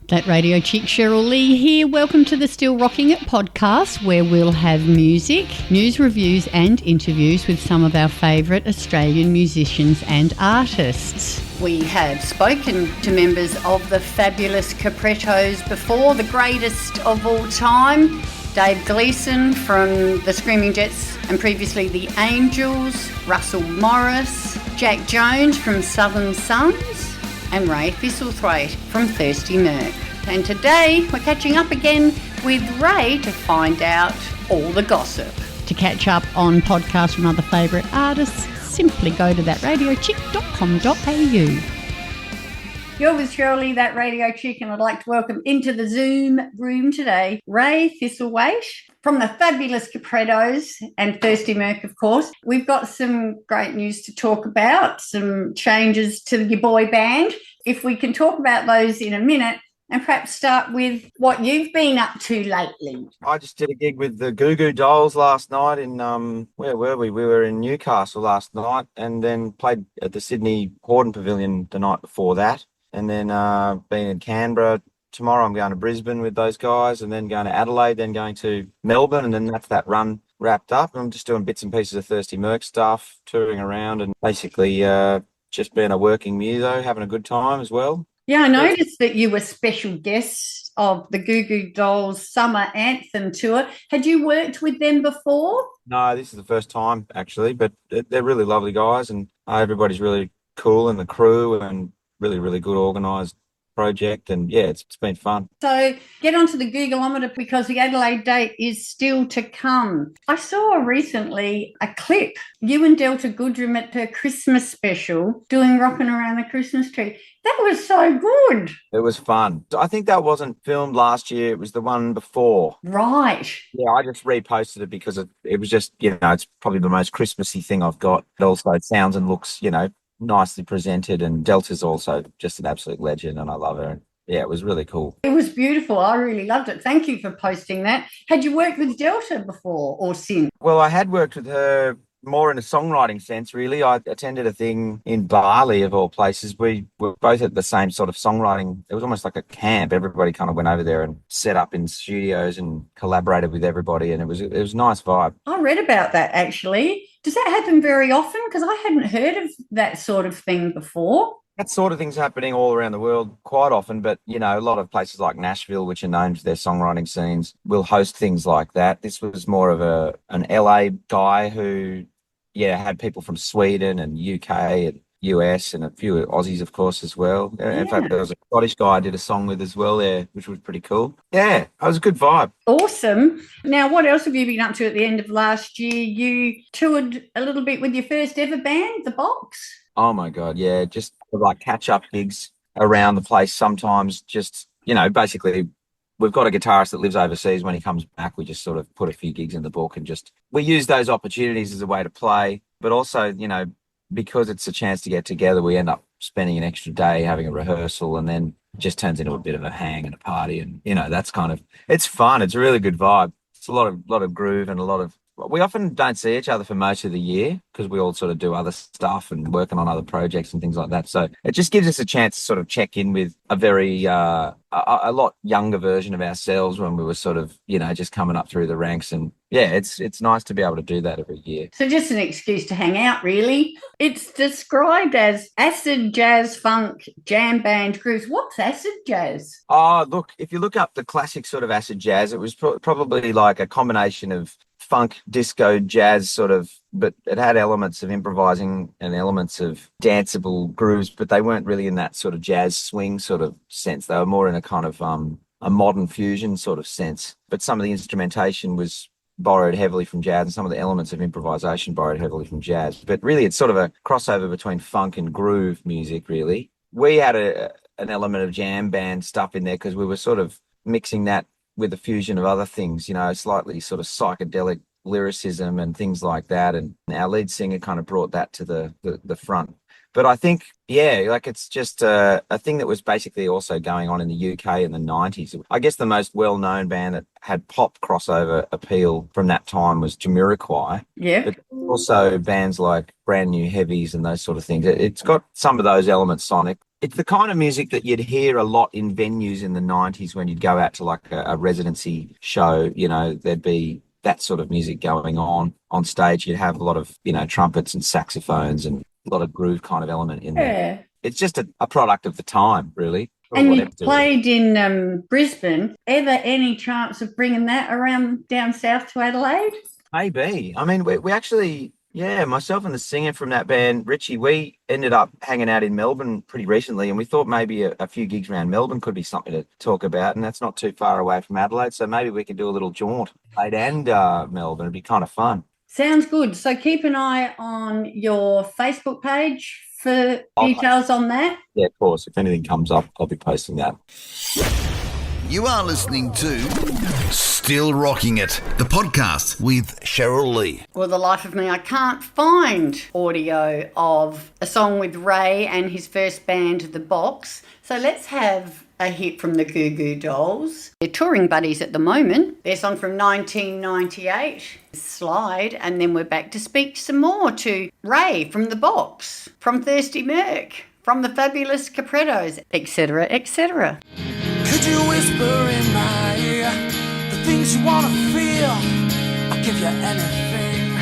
That radio chick Cheryl Lee here. Welcome to the Still Rocking It podcast, where we'll have music, news reviews and interviews with some of our favourite Australian musicians and artists. We have spoken to members of the Fabulous Caprettos before, the greatest of all time, Dave Gleeson from the Screaming Jets and previously the Angels, Russell Morris, Jack Jones from Southern Sons, and Rai Thistlethwayte from Thirsty Merc. And today we're catching up again with Ray to find out all the gossip. To catch up on podcasts from other favourite artists, simply go to thatradiochick.com.au. You're with Cheryl Lee, That Radio Chick, and I'd like to welcome into the Zoom room today Rai Thistlethwayte from the Fabulous Caprettos and Thirsty Merc, of course. We've got some great news to talk about, some changes to your boy band. If we can talk about those in a minute, and perhaps start with what you've been up to lately. I just did a gig with the Goo Goo Dolls last night in, where were we? We were in Newcastle last night, and then played at the Sydney Horden Pavilion the night before that. And then been in Canberra. Tomorrow I'm going to Brisbane with those guys, and then going to Adelaide, then going to Melbourne, and then that's that run wrapped up. I'm just doing bits and pieces of Thirsty Merc stuff, touring around, and basically just being a working muso, having a good time as well. Yeah, I noticed that you were special guests of the Goo Goo Dolls Summer Anthem Tour. Had you worked with them before? No, this is the first time, actually, but they're really lovely guys, and everybody's really cool in the crew, and really, really good organised project, and yeah, it's been fun. So get onto the Googleometer because the Adelaide date is still to come. I saw recently a clip, you and Delta Goodrem at her Christmas special doing Rockin' Around the Christmas Tree. That was so good. It was fun. I think that wasn't filmed last year. It was the one before. Right. Yeah, I just reposted it because it was just, it's probably the most Christmassy thing I've got. It also sounds and looks, nicely presented, and Delta's also just an absolute legend, and I love her. And yeah, it was really cool. It was beautiful. I really loved it. Thank you for posting that. Had you worked with Delta before or since? Well, I had worked with her more in a songwriting sense, really. I attended a thing in Bali, of all places. We were both at the same sort of songwriting. It was almost like a camp. Everybody kind of went over there and set up in studios and collaborated with everybody, and it was a nice vibe. I read about that, actually. Does that happen very often? Because I hadn't heard of that sort of thing before. That sort of thing's happening all around the world quite often, but, a lot of places like Nashville, which are known for their songwriting scenes, will host things like that. This was more of an LA guy who, had people from Sweden and UK and US and a few Aussies, of course, as well. In fact, there was a Scottish guy I did a song with as well there, which was pretty cool. Yeah, it was a good vibe. Awesome. Now, what else have you been up to at the end of last year? You toured a little bit with your first ever band, The Box. Oh, my God, yeah, just like catch-up gigs around the place sometimes. Just, basically we've got a guitarist that lives overseas. When he comes back, we just sort of put a few gigs in the book, and we use those opportunities as a way to play, but also, because it's a chance to get together, we end up spending an extra day having a rehearsal, and then it just turns into a bit of a hang and a party. And, that's it's fun. It's a really good vibe. It's a lot of groove and we often don't see each other for most of the year because we all sort of do other stuff and working on other projects and things like that. So it just gives us a chance to sort of check in with a very, a lot younger version of ourselves when we were sort of, just coming up through the ranks. And yeah, it's nice to be able to do that every year. So just an excuse to hang out, really. It's described as acid jazz, funk, jam band grooves. What's acid jazz? Oh, look, if you look up the classic sort of acid jazz, it was probably like a combination of funk, disco, jazz sort of, but it had elements of improvising and elements of danceable grooves, but they weren't really in that sort of jazz swing sort of sense. They were more in a kind of a modern fusion sort of sense. But some of the instrumentation was borrowed heavily from jazz, and some of the elements of improvisation borrowed heavily from jazz. But really, it's sort of a crossover between funk and groove music, really. We had an element of jam band stuff in there because we were sort of mixing that with a fusion of other things, slightly sort of psychedelic lyricism and things like that. And our lead singer kind of brought that to the front. But I think, yeah, like it's just a thing that was basically also going on in the UK in the 90s. I guess the most well-known band that had pop crossover appeal from that time was Jamiroquai. Yeah. But also bands like Brand New Heavies and those sort of things. It's got some of those elements sonic. It's the kind of music that you'd hear a lot in venues in the 90s when you'd go out to like a residency show. You know, there'd be that sort of music going on stage. You'd have a lot of, you know, trumpets and saxophones and a lot of groove kind of element in there. Yeah. It's just a product of the time, really. And you played in Brisbane. Ever any chance of bringing that around down south to Adelaide? Maybe. I mean, we actually, yeah, myself and the singer from that band, Richie, we ended up hanging out in Melbourne pretty recently, and we thought maybe a few gigs around Melbourne could be something to talk about, and that's not too far away from Adelaide, so maybe we could do a little jaunt. Adelaide and Melbourne. It'd be kind of fun. Sounds good. So keep an eye on your Facebook page for details on that. Yeah, of course. If anything comes up, I'll be posting that. You are listening to Still Rocking It, the podcast with Cheryl Lee. For the life of me, I can't find audio of a song with Ray and his first band, The Box. So let's have a hit from the Goo Goo Dolls. They're touring buddies at the moment. Their song from 1998, Slide, and then we're back to speak some more to Ray from The Box, from Thirsty Merc, from the Fabulous Caprettos, etc., etc. Could you whisper in my ear the things you want to feel? I'll give you anything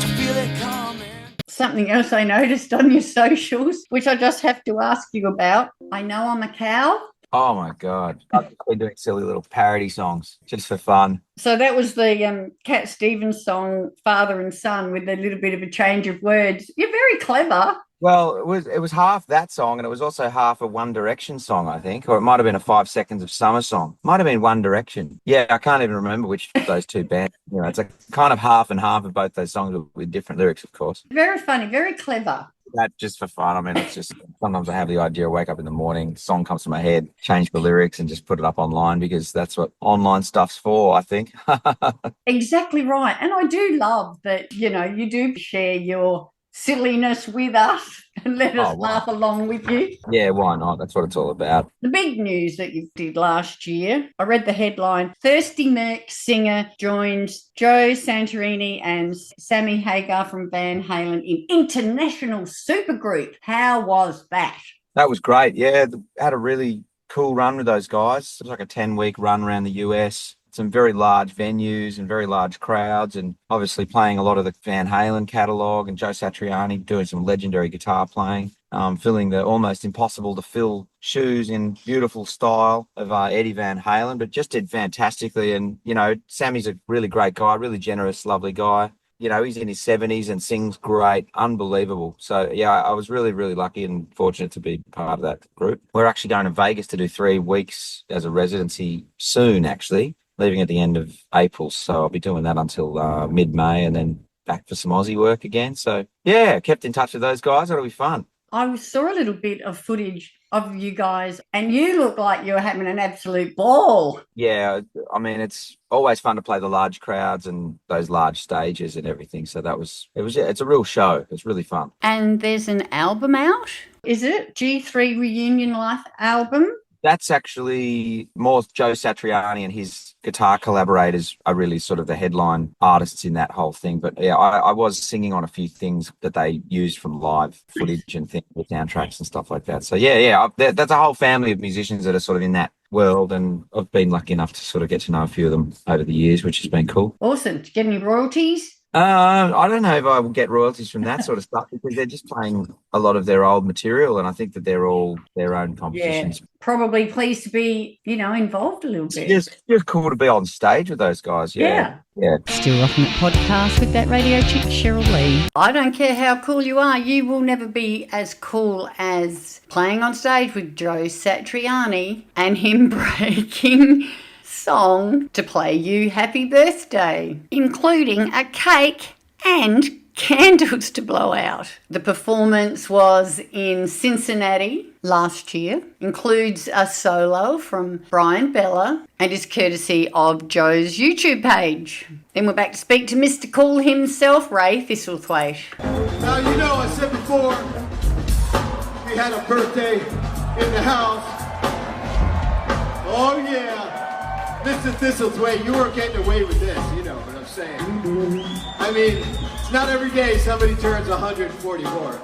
to feel it coming. Something else I noticed on your socials, which I just have to ask you about. I know I'm a cow. Oh, my God. I've been doing silly little parody songs just for fun. So that was the Cat Stevens song, Father and Son, with a little bit of a change of words. You're very clever. Well, it was half that song, and it was also half a One Direction song, I think, or it might have been a 5 Seconds of Summer song. Might have been One Direction. Yeah, I can't even remember which of those two bands. You know, it's a kind of half and half of both those songs with different lyrics, of course. Very funny, very clever. That just for fun. I mean, it's just sometimes I have the idea, wake up in the morning, song comes to my head, change my lyrics and just put it up online because that's what online stuff's for, I think. Exactly right. And I do love that, you know, you do share your silliness with us and let us laugh along with you. Yeah, why not? That's what it's all about. The big news that you did last year, I read the headline, Thirsty Merc singer joins Joe Santorini and Sammy Hagar from Van Halen in international supergroup. How was that? That was great. Yeah, had a really cool run with those guys. It was like a 10-week run around the US. Some very large venues and very large crowds, and obviously playing a lot of the Van Halen catalogue, and Joe Satriani doing some legendary guitar playing, filling the almost impossible to fill shoes in beautiful style of Eddie Van Halen, but just did fantastically. And, you know, Sammy's a really great guy, really generous, lovely guy. You know, he's in his 70s and sings great, unbelievable. So, yeah, I was really, really lucky and fortunate to be part of that group. We're actually going to Vegas to do 3 weeks as a residency soon, actually. Leaving at the end of April, so I'll be doing that until mid-May and then back for some Aussie work again. So, yeah, kept in touch with those guys. It'll be fun. I saw a little bit of footage of you guys and you look like you were having an absolute ball. Yeah, I mean, it's always fun to play the large crowds and those large stages and everything. So it's a real show. It's really fun. And there's an album out? Is it G3 Reunion Life album? That's actually more Joe Satriani and his guitar collaborators are really sort of the headline artists in that whole thing. But yeah, I was singing on a few things that they used from live footage and things with soundtracks and stuff like that. So yeah, that's a whole family of musicians that are sort of in that world, and I've been lucky enough to sort of get to know a few of them over the years, which has been cool. Awesome. Did you get any royalties? I don't know if I will get royalties from that sort of stuff because they're just playing a lot of their old material, and I think that they're all their own compositions. Yeah, probably pleased to be, you know, involved a little bit. It's just cool to be on stage with those guys. Yeah. Still Rocking It podcast with that radio chick Cheryl Lee. I don't care how cool you are, you will never be as cool as playing on stage with Joe Satriani and him breaking song to play you happy birthday, including a cake and candles to blow out. The performance was in Cincinnati last year, includes a solo from Brian Bella and is courtesy of Joe's YouTube page. Then we're back to speak to Mr. Cool himself, Rai Thistlethwayte. Now, you know, I said before, we had a birthday in the house. Oh yeah, Mr. Thistlethwayte, you weren't getting away with this, you know what I'm saying. I mean, it's not every day somebody turns 144.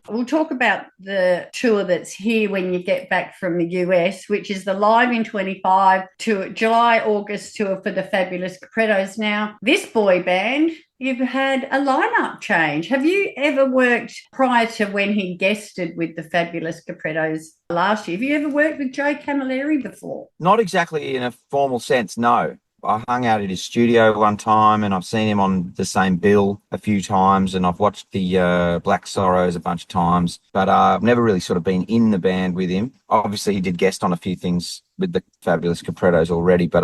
We'll talk about the tour that's here when you get back from the US, which is the Live in 25 tour, July-August tour for the Fabulous Caprettos. Now, this boy band, you've had a lineup change. Have you ever worked prior to when he guested with the Fabulous Caprettos last year? Have you ever worked with Joe Camilleri before? Not exactly in a formal sense, no. I hung out at his studio one time and I've seen him on the same bill a few times, and I've watched the Black Sorrows a bunch of times, but I've never really sort of been in the band with him. Obviously, he did guest on a few things with the Fabulous Caprettos already, but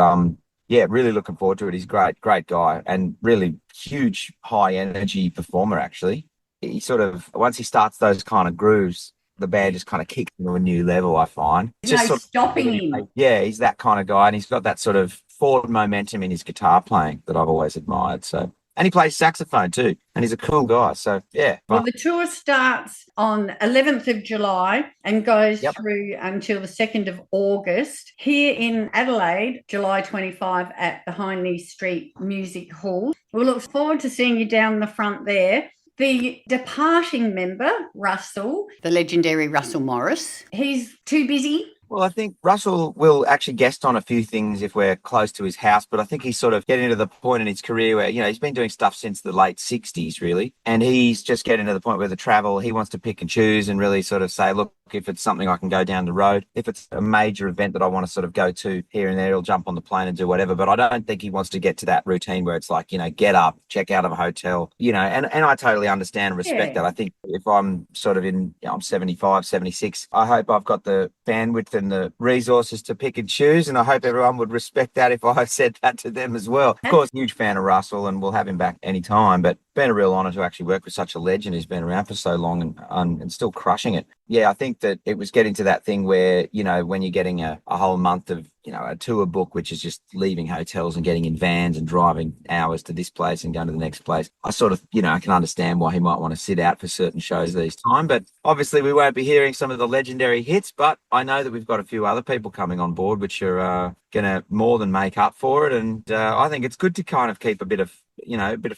yeah, really looking forward to it. He's great guy and really huge, high energy performer, actually. He sort of, once he starts those kind of grooves, the band just kind of kicks into a new level, I find. No stopping him. Yeah, he's that kind of guy, and he's got that sort of forward momentum in his guitar playing that I've always admired. So, and he plays saxophone too, and he's a cool guy. So yeah. Well, the tour starts on 11th of July and goes through until the 2nd of August here in Adelaide, July 25 at the Hindley Street Music Hall. We look forward to seeing you down the front there. The departing member, Russell, the legendary Russell Morris, he's too busy. Well, I think Russell will actually guest on a few things if we're close to his house, but I think he's sort of getting to the point in his career where, you know, he's been doing stuff since the late 60s, really, and he's just getting to the point where the travel, he wants to pick and choose and really sort of say, look, if it's something I can go down the road, if it's a major event that I want to sort of go to here and there, he'll jump on the plane and do whatever, but I don't think he wants to get to that routine where it's like, you know, get up, check out of a hotel, you know, and I totally understand and respect that. I think if I'm sort of in, you know, I'm 75, 76, I hope I've got the bandwidth and the resources to pick and choose, and I hope everyone would respect that if I said that to them as well. Of course, huge fan of Russell, and we'll have him back anytime, but been a real honour to actually work with such a legend who's been around for so long and still crushing it. Yeah, I think that it was getting to that thing where, you know, when you're getting a whole month of, you know, a tour book, which is just leaving hotels and getting in vans and driving hours to this place and going to the next place, I sort of, you know, I can understand why he might want to sit out for certain shows these time. But obviously we won't be hearing some of the legendary hits, but I know that we've got a few other people coming on board which are going to more than make up for it. And I think it's good to kind of keep a bit of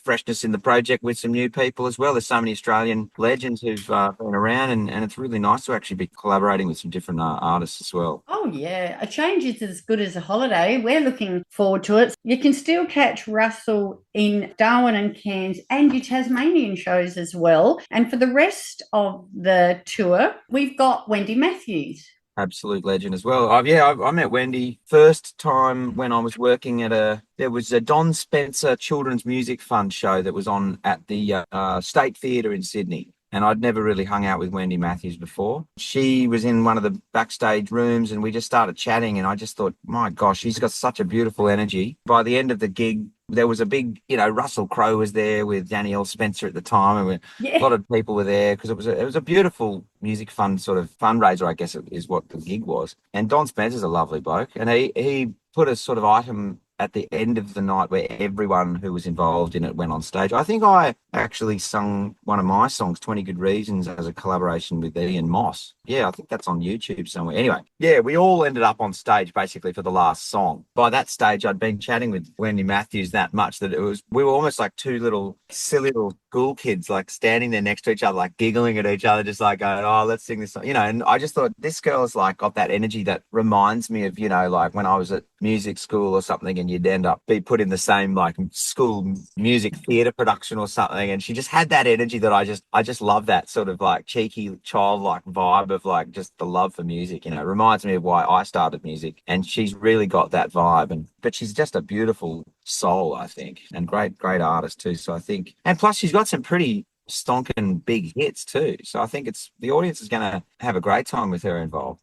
freshness in the project with some new people as well. There's so many Australian legends who've been around, and it's really nice to actually be collaborating with some different artists as well. Oh, yeah. A change is as good as a holiday. We're looking forward to it. You can still catch Russell in Darwin and Cairns and your Tasmanian shows as well. And for the rest of the tour, we've got Wendy Matthews. Absolute legend as well. I met Wendy first time when I was working there was a Don Spencer Children's Music Fund show that was on at the State Theatre in Sydney. And I'd never really hung out with Wendy Matthews before. She was in one of the backstage rooms and we just started chatting, and I just thought, my gosh, she's got such a beautiful energy. By the end of the gig, there was a big, you know, Russell Crowe was there with Danielle Spencer at the time, and a lot of people were there because it was a beautiful music fund sort of fundraiser, I guess is what the gig was. And Don Spencer's a lovely bloke, and he put a sort of item at the end of the night where everyone who was involved in it went on stage. I think I actually sung one of my songs, 20 Good Reasons, as a collaboration with Ian Moss. Yeah, I think that's on YouTube somewhere. Anyway, yeah, we all ended up on stage basically for the last song. By that stage, I'd been chatting with Wendy Matthews that much that we were almost like two silly little school kids, like standing there next to each other, like giggling at each other, just like going, oh, let's sing this song, you know. And I just thought, this girl's like got that energy that reminds me of, you know, like when I was at music school or something, and you'd end up be put in the same like school music theatre production or something, and she just had that energy that I just love, that sort of like cheeky childlike vibe of like just the love for music, you know. It reminds me of why I started music, and she's really got that vibe. But she's just a beautiful soul, I think, and great artist too. So I think, and plus she's got some pretty stonking big hits too, so I think the audience is going to have a great time with her involved.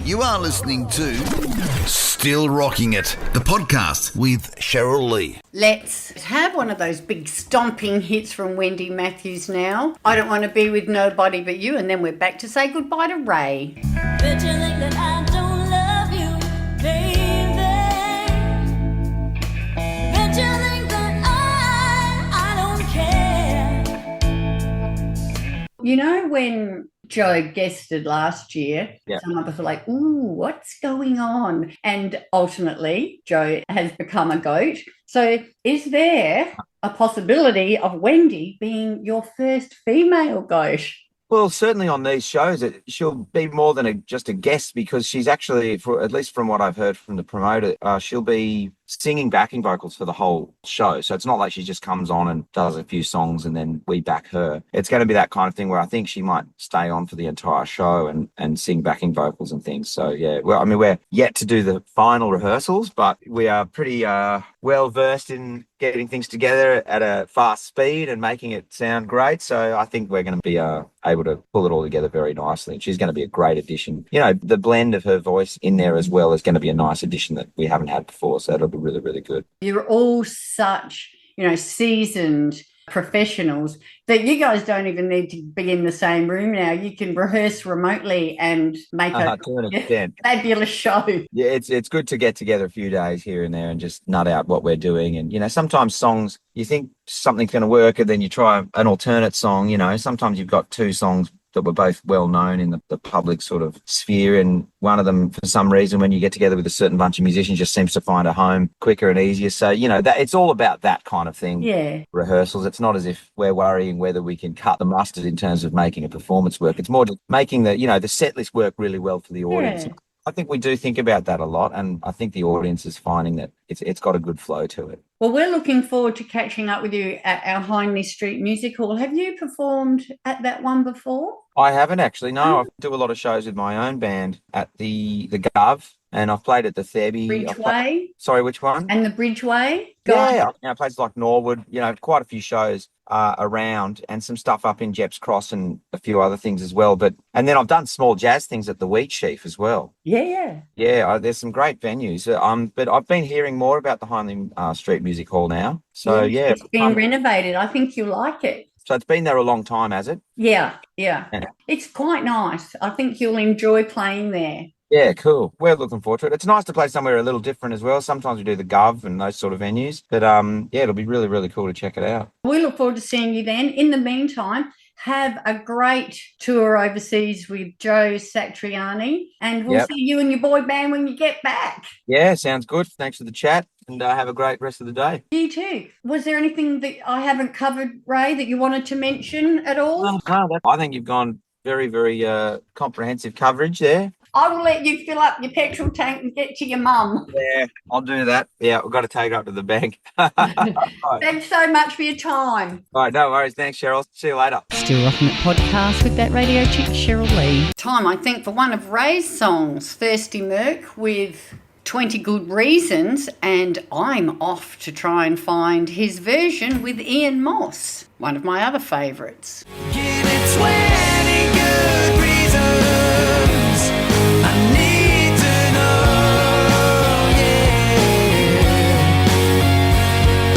You are listening to Still Rocking It, the podcast with Cheryl Lee. Let's have one of those big stomping hits from Wendy Matthews now. I Don't Want to Be With Nobody But You, and then we're back to say goodbye to Ray. Bet you think that I don't love you, baby. Bet you think that I don't care. You know when Joe guested last year. Yeah. Some of us were like, ooh, what's going on? And ultimately, Joe has become a goat. So is there a possibility of Wendy being your first female goat? Well, certainly on these shows, she'll be more than just a guest, because she's actually, at least from what I've heard from the promoter, she'll be singing backing vocals for the whole show. So it's not like she just comes on and does a few songs and then we back her. It's going to be that kind of thing where I think she might stay on for the entire show and sing backing vocals and things. So, yeah, well, I mean, we're yet to do the final rehearsals, but we are pretty well versed in getting things together at a fast speed and making it sound great. So I think we're going to be able to pull it all together very nicely. And she's going to be a great addition. You know, the blend of her voice in there as well is going to be a nice addition that we haven't had before. So it'll be really, really good. You're all such, seasoned professionals that you guys don't even need to be in the same room now. You can rehearse remotely and make a fabulous show. Yeah, it's good to get together a few days here and there and just nut out what we're doing. And, sometimes songs, you think something's going to work and then you try an alternate song. Sometimes you've got two songs that were both well known in the public sort of sphere, and one of them, for some reason, when you get together with a certain bunch of musicians, just seems to find a home quicker and easier. So that it's all about that kind of thing. Yeah, rehearsals. It's not as if we're worrying whether we can cut the mustard in terms of making a performance work. It's more just making the set list work really well for the audience. Yeah. I think we do think about that a lot, and I think the audience is finding that it's got a good flow to it. Well, we're looking forward to catching up with you at our Hindley Street Music Hall. Have you performed at that one before? I haven't actually, no. I do a lot of shows with my own band at the Gov, and I've played at the Thebby. Bridgeway? Sorry, which one? And the Bridgeway? Yeah, places like Norwood, quite a few shows around, and some stuff up in Jepp's Cross and a few other things as well. And then I've done small jazz things at the Wheat Sheaf as well. Yeah. Yeah, there's some great venues. But I've been hearing more about the Hindley Street Music Hall now. So, yeah. It's been renovated. I think you'll like it. So it's been there a long time, has it? Yeah. It's quite nice. I think you'll enjoy playing there. Yeah, cool. We're looking forward to it. It's nice to play somewhere a little different as well. Sometimes we do the Gov and those sort of venues. But, it'll be really, really cool to check it out. We look forward to seeing you then. In the meantime, have a great tour overseas with Joe Satriani, and we'll see you and your boy band when you get back. Yeah, sounds good. Thanks for the chat, and have a great rest of the day. You too. Was there anything that I haven't covered, Ray, that you wanted to mention at all? No, I think you've gone very, very comprehensive coverage there. I will let you fill up your petrol tank and get to your mum. Yeah, I'll do that. Yeah, we've got to take it up to the bank. Thanks so much for your time. All right, no worries. Thanks, Cheryl. See you later. Still Rocking It podcast with that radio chick, Cheryl Lee. Time, I think, for one of Ray's songs, Thirsty Merc, with 20 Good Reasons, and I'm off to try and find his version with Ian Moss, one of my other favourites. Give it 20 good reasons. I need to know,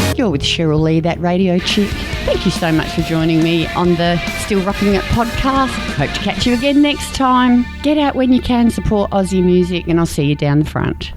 yeah. You're with Cheryl Lee, that radio chick. Thank you so much for joining me on the Still Rocking It podcast. Hope to catch you again next time. Get out when you can, support Aussie music, and I'll see you down the front.